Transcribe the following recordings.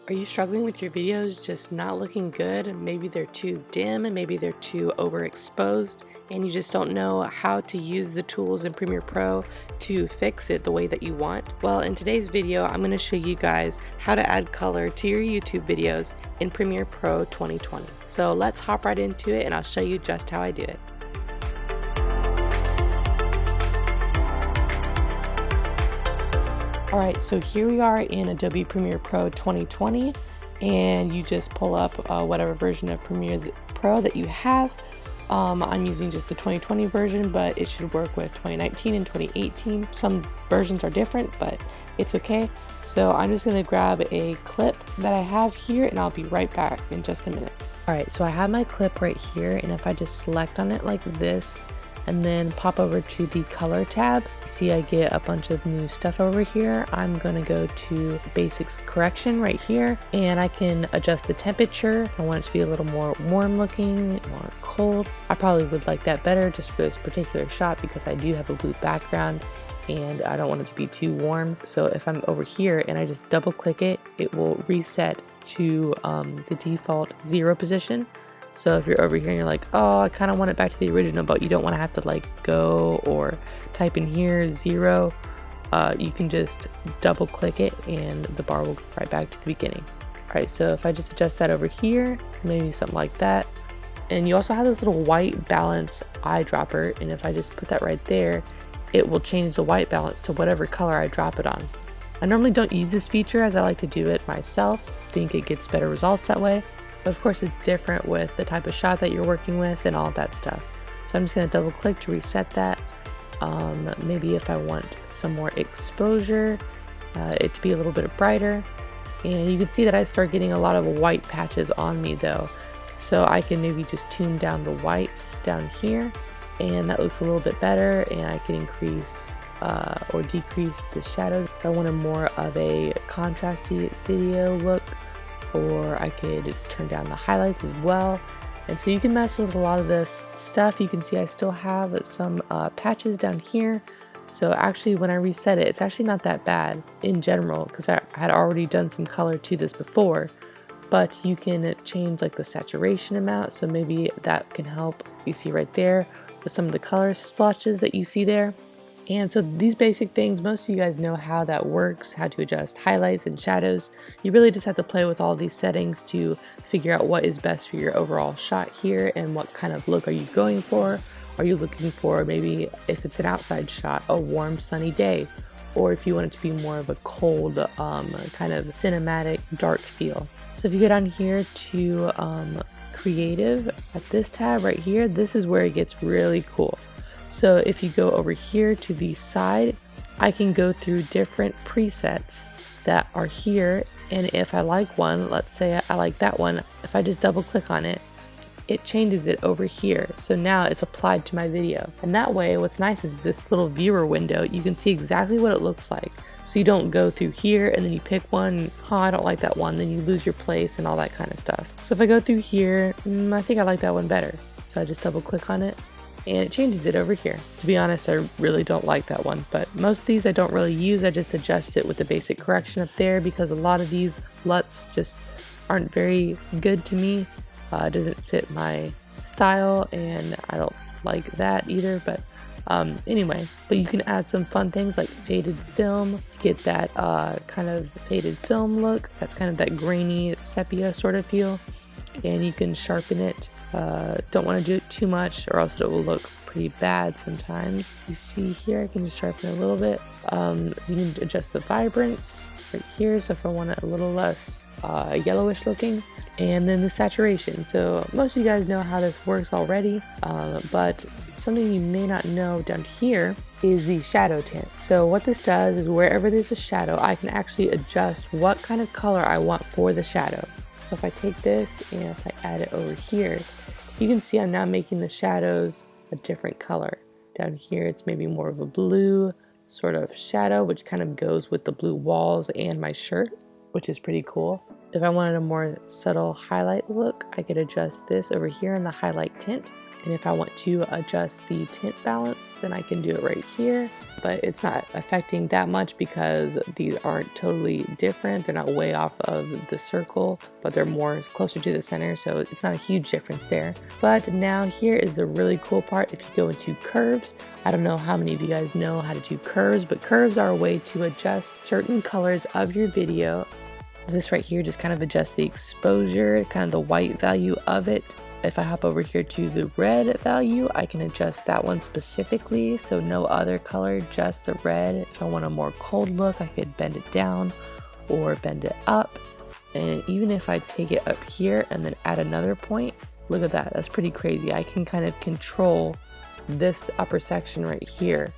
Are you struggling with your videos just not looking good? Maybe they're too dim and maybe they're too overexposed and you just don't know how to use the tools in Premiere Pro to fix it the way that you want? Well, in today's video, I'm going to show you guys how to add color to your YouTube videos in Premiere Pro 2020. So let's hop right into it and I'll show you just how I do it. Alright, so here we are in Adobe Premiere Pro 2020, and you just pull up whatever version of Premiere Pro that you have. I'm using just the 2020 version, but it should work with 2019 and 2018. Some versions are different, but it's okay. So I'm just going to grab a clip that I have here, and I'll be right back in just a minute. Alright, so I have my clip right here, and if I just select on it like this, and then pop over to the color tab, you see I get a bunch of new stuff over here. I'm gonna go to basics correction right here, and I can adjust the temperature. If I want it to be a little more warm looking, more cold. I probably would like that better just for this particular shot because I do have a blue background and I don't want it to be too warm. So if I'm over here and I just double click it, it will reset to the default 0 position. So if you're over here and you're like, oh, I kind of want it back to the original, but you don't want to have to like go or type in here 0, you can just double click it and the bar will go right back to the beginning. All right, so if I just adjust that over here, maybe something like that. And you also have this little white balance eyedropper, and if I just put that right there, it will change the white balance to whatever color I drop it on. I normally don't use this feature as I like to do it myself. I think it gets better results that way. But of course it's different with the type of shot that you're working with and all that stuff. So I'm just going to double click to reset that. Maybe if I want some more exposure, it to be a little bit brighter. And you can see that I start getting a lot of white patches on me though. So I can maybe just tune down the whites down here, and that looks a little bit better, and I can increase or decrease the shadows. If I wanted more of a contrasty video look, or I could turn down the highlights as well. And so you can mess with a lot of this stuff. You can see I still have some patches down here. So actually when I reset it, it's actually not that bad in general because I had already done some color to this before. But you can change like the saturation amount, so maybe that can help. You see right there with some of the color splotches that you see there. And so these basic things, most of you guys know how that works, how to adjust highlights and shadows. You really just have to play with all these settings to figure out what is best for your overall shot here and what kind of look are you going for. Are you looking for, maybe if it's an outside shot, a warm sunny day, or if you want it to be more of a cold kind of cinematic dark feel. So if you go down here to creative at this tab right here, this is where it gets really cool. So if you go over here to the side, I can go through different presets that are here, and if I like one, let's say I like that one, if I just double click on it, it changes it over here. So now it's applied to my video. And that way, what's nice is this little viewer window, you can see exactly what it looks like. So you don't go through here and then you pick one, oh, I don't like that one, then you lose your place and all that kind of stuff. So if I go through here, I think I like that one better. So I just double click on it, and it changes it over here. To be honest, I really don't like that one, but most of these I don't really use. I just adjust it with the basic correction up there because a lot of these LUTs just aren't very good to me. It doesn't fit my style, and I don't like that either, but anyway. But you can add some fun things like faded film, get that kind of faded film look. That's kind of that grainy sepia sort of feel, and you can sharpen it. Don't want to do it too much or else it will look pretty bad sometimes. You see here, I can just sharpen it a little bit. You can adjust the vibrance right here, so if I want it a little less yellowish looking, and then the saturation. So most of you guys know how this works already, but something you may not know down here is the shadow tint. So what this does is wherever there's a shadow, I can actually adjust what kind of color I want for the shadow. So if I take this and if I add it over here, you can see I'm now making the shadows a different color. Down here it's maybe more of a blue sort of shadow, which kind of goes with the blue walls and my shirt, which is pretty cool. If I wanted a more subtle highlight look, I could adjust this over here in the highlight tint. And if I want to adjust the tint balance, then I can do it right here. But it's not affecting that much because these aren't totally different. They're not way off of the circle, but they're more closer to the center, so it's not a huge difference there. But now here is the really cool part. If you go into curves, I don't know how many of you guys know how to do curves, but curves are a way to adjust certain colors of your video. This right here just kind of adjusts the exposure, kind of the white value of it. If I hop over here to the red value, I can adjust that one specifically, so no other color, just the red. If I want a more cold look, I could bend it down or bend it up. And even if I take it up here and then add another point, look at that, that's pretty crazy. I can kind of control this upper section right here.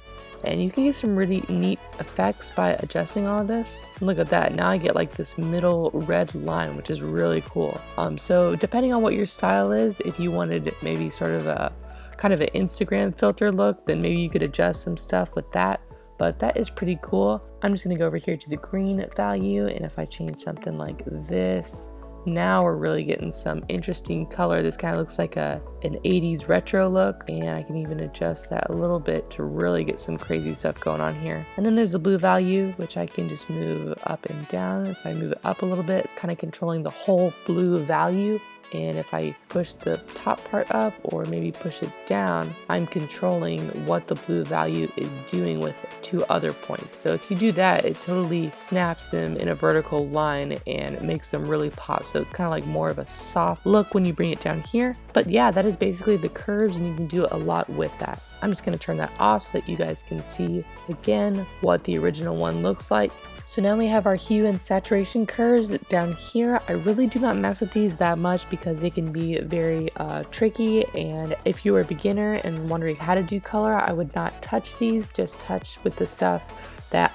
And you can get some really neat effects by adjusting all of this. Look at that, now I get like this middle red line, which is really cool. So depending on what your style is, if you wanted maybe sort of a kind of an Instagram filter look, then maybe you could adjust some stuff with that. But that is pretty cool. I'm just gonna go over here to the green value, and if I change something like this, now we're really getting some interesting color. This kind of looks like an 80s retro look, and I can even adjust that a little bit to really get some crazy stuff going on here. And then there's the blue value, which I can just move up and down. If I move it up a little bit, it's kind of controlling the whole blue value. And if I push the top part up or maybe push it down, I'm controlling what the blue value is doing with 2 other points. So if you do that, it totally snaps them in a vertical line and makes them really pop. So it's kind of like more of a soft look when you bring it down here. But yeah, that is basically the curves, and you can do a lot with that. I'm just going to turn that off so that you guys can see again what the original one looks like. So now we have our hue and saturation curves down here. I really do not mess with these that much because they can be very tricky, and if you are a beginner and wondering how to do color, I would not touch these. Just touch with the stuff that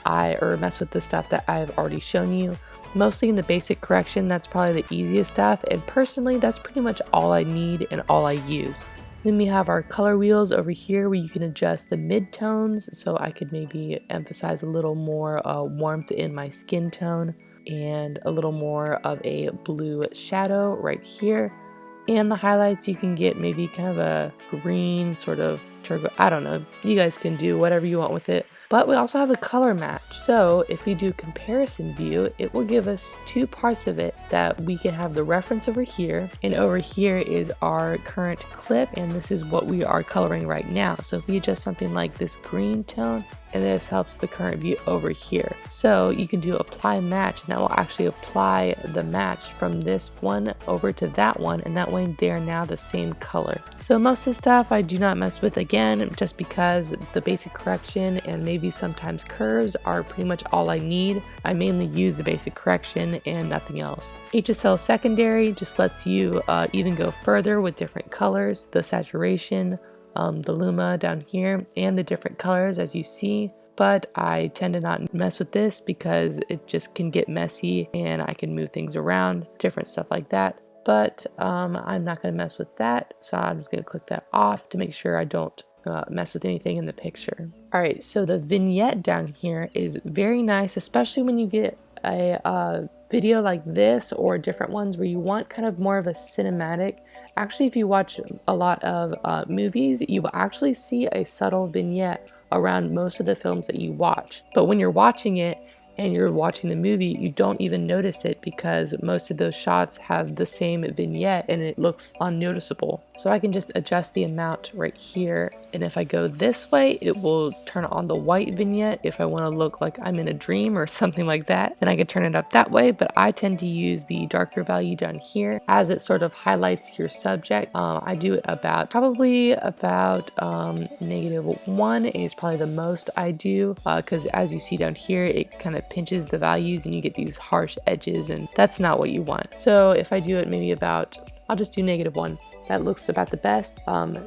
mess with the stuff that I've already shown you. Mostly in the basic correction, that's probably the easiest stuff, and personally that's pretty much all I need and all I use. Then we have our color wheels over here where you can adjust the midtones, so I could maybe emphasize a little more warmth in my skin tone and a little more of a blue shadow right here. And the highlights, you can get maybe kind of a green sort of turquoise. I don't know, you guys can do whatever you want with it. But we also have a color match. So if we do comparison view, it will give us 2 parts of it that we can have the reference over here, and over here is our current clip, and this is what we are coloring right now. So if we adjust something like this green tone, and this helps the current view over here. So you can do apply match, and that will actually apply the match from this one over to that one, and that way they're now the same color. So most of the stuff I do not mess with, again, just because the basic correction and maybe sometimes curves are pretty much all I need. I mainly use the basic correction and nothing else. HSL Secondary just lets you even go further with different colors, the saturation, the luma down here, and the different colors as you see. But I tend to not mess with this because it just can get messy and I can move things around, different stuff like that. But I'm not going to mess with that, so I'm just going to click that off to make sure I don't mess with anything in the picture. Alright, so the vignette down here is very nice, especially when you get a video like this or different ones where you want kind of more of a cinematic. Actually, if you watch a lot of movies, you will actually see a subtle vignette around most of the films that you watch. But when you're watching it and you're watching the movie, you don't even notice it because most of those shots have the same vignette and it looks unnoticeable. So I can just adjust the amount right here, and if I go this way, it will turn on the white vignette. If I want to look like I'm in a dream or something like that, then I can turn it up that way, but I tend to use the darker value down here as it sort of highlights your subject. I do it probably about -1 is probably the most I do, because as you see down here, it kind of pinches the values and you get these harsh edges, and that's not what you want. So if I do it maybe about, I'll just do -1. That looks about the best.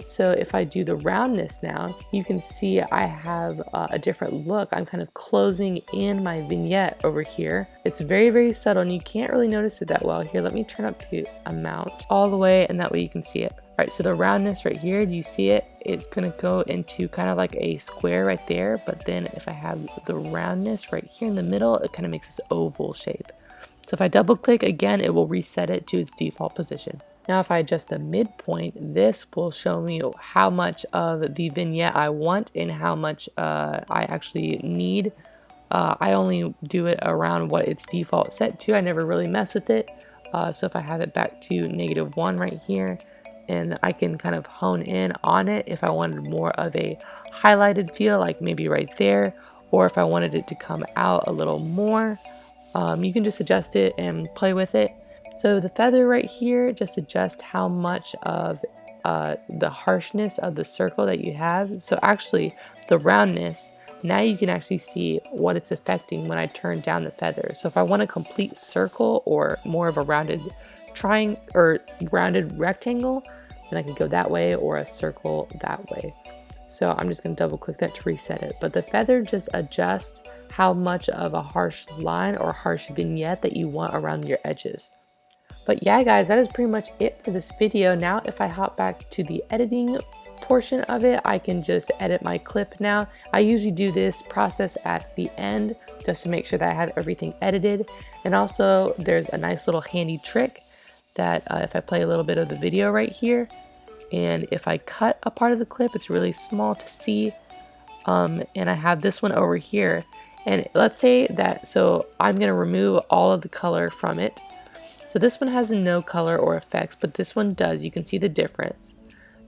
So if I do the roundness now, you can see I have a different look. I'm kind of closing in my vignette over here. It's very, very subtle and you can't really notice it that well. Here, let me turn up the amount all the way, and that way you can see it. All right, so the roundness right here, do you see it? It's gonna go into kind of like a square right there, but then if I have the roundness right here in the middle, it kind of makes this oval shape. So if I double click again, it will reset it to its default position. Now if I adjust the midpoint, this will show me how much of the vignette I want and how much I actually need. I only do it around what its default set to. I never really mess with it. So if I have it back to -1 right here, and I can kind of hone in on it if I wanted more of a highlighted feel, like maybe right there, or if I wanted it to come out a little more, you can just adjust it and play with it. So the feather right here, just adjust how much of the harshness of the circle that you have. So actually the roundness, now you can actually see what it's affecting when I turn down the feather. So if I want a complete circle or more of a rounded triangle or rounded rectangle, then I can go that way, or a circle that way. So I'm just going to double click that to reset it. But the feather just adjusts how much of a harsh line or harsh vignette that you want around your edges. But yeah guys, that is pretty much it for this video. Now if I hop back to the editing portion of it, I can just edit my clip now. I usually do this process at the end just to make sure that I have everything edited. And also there's a nice little handy trick that if I play a little bit of the video right here, and if I cut a part of the clip, it's really small to see, and I have this one over here, and let's say that, so I'm going to remove all of the color from it. So this one has no color or effects, but this one does. You can see the difference.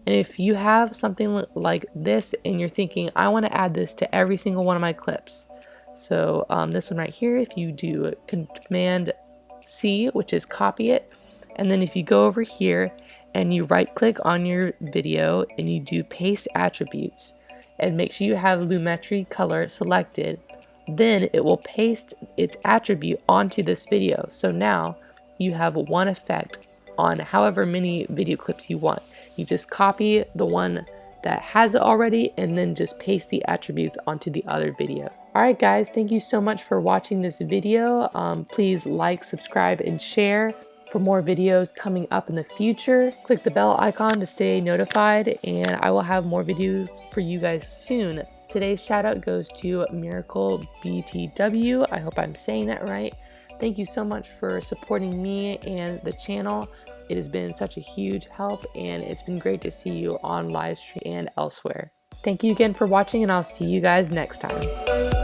And if you have something like this and you're thinking, I want to add this to every single one of my clips. So this one right here, if you do Command C, which is copy it, and then if you go over here and you right click on your video and you do paste attributes and make sure you have Lumetri Color selected, then it will paste its attribute onto this video. So now you have one effect on however many video clips you want. You just copy the one that has it already and then just paste the attributes onto the other video. Alright guys, thank you so much for watching this video. Please like, subscribe, and share for more videos coming up in the future. Click the bell icon to stay notified, and I will have more videos for you guys soon. Today's shout out goes to Miracle BTW. I hope I'm saying that right. Thank you so much for supporting me and the channel. It has been such a huge help, and it's been great to see you on live stream and elsewhere. Thank you again for watching, and I'll see you guys next time.